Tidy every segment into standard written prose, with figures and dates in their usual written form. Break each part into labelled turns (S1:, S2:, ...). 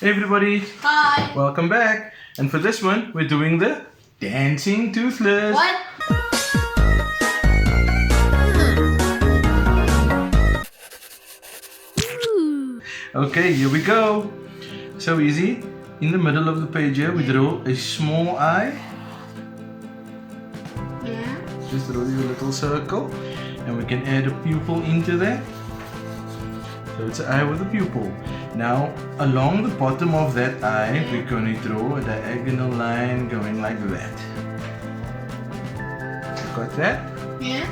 S1: Hey everybody!
S2: Hi!
S1: Welcome back! And for this one, we're doing the Dancing Toothless.
S2: What?
S1: Okay, here we go. So easy. In the middle of the page here, we draw a small eye.
S2: Yeah.
S1: Just draw your little circle. And we can add a pupil into that. So it's an eye with a pupil. Now, along the bottom of that eye, we're going to draw a diagonal line going like that. Got that?
S2: Yeah.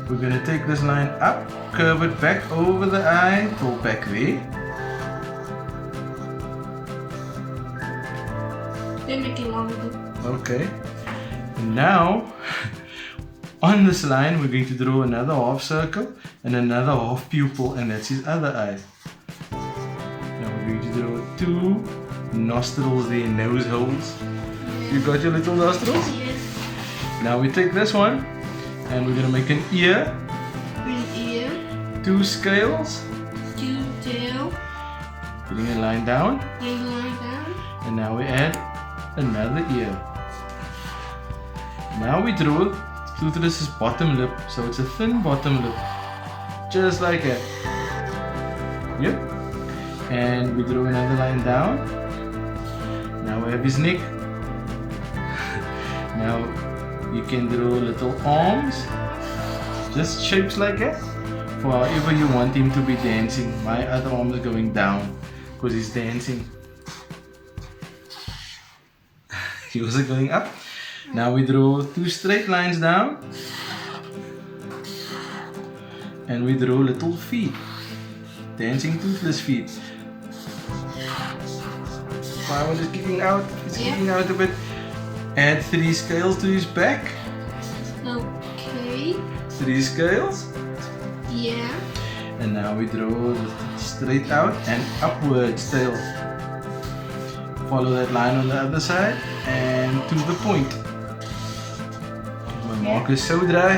S1: We're going to take this line up, curve it back over the eye, pull back there.
S2: They make it longer.
S1: Okay. And now, on this line, we're going to draw another half circle and another half pupil, and that's his other eye. Now we're going to draw two nostrils there, nose holes. You got your little nostrils?
S2: Yes.
S1: Now we take this one and we're going to make an ear,
S2: Green ear.
S1: two scales,
S2: Two tail.
S1: putting a line down,
S2: Green line down.
S1: and now we add another ear. Now we draw Toothless's bottom lip, so it's a thin bottom lip, just like that. Yep. And we draw another line down. Now we have his neck. Now you can draw little arms, just shapes like that, for however you want him to be dancing. My other arm is going down because he's dancing. Yours are going up. Now we draw two straight lines down. And we draw little feet. Dancing Toothless feet. My one is kicking out. He's kicking out a bit. Add three scales to his back.
S2: Okay.
S1: Three scales.
S2: Yeah.
S1: And now we draw the straight out and upwards tail. Follow that line on the other side and to the point. My mark is so dry.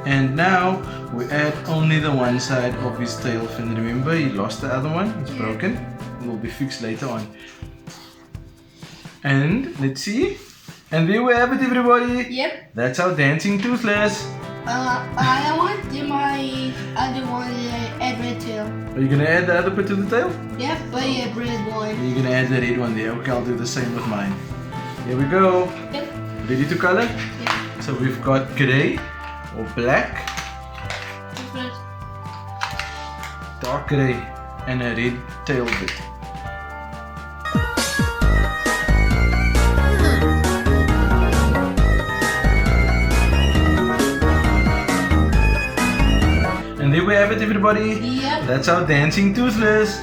S1: And now we add only the one side of his tail fin. Remember, he lost the other one. It's broken. It will be fixed later on. And let's see. And there we have it, everybody.
S2: Yep.
S1: That's our Dancing Toothless.
S2: I want to do my other one, add red tail.
S1: Are you gonna add the other bit to the tail?
S2: Yep, but yeah, red one.
S1: You're gonna add the red one there. Okay, I'll do the same with mine. Here we go.
S2: Yep.
S1: Ready to color?
S2: Yep.
S1: So we've got grey or black, dark grey, and a red tail bit. And there we have it, everybody.
S2: Yep.
S1: That's our Dancing Toothless.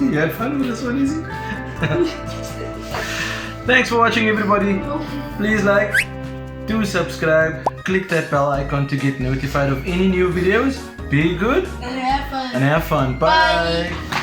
S1: You had fun with this one, Izzy? Thanks for watching, everybody. Please like, do subscribe, click that bell icon to get notified of any new videos. Be good
S2: And have fun.
S1: and have fun. Bye.
S2: Bye.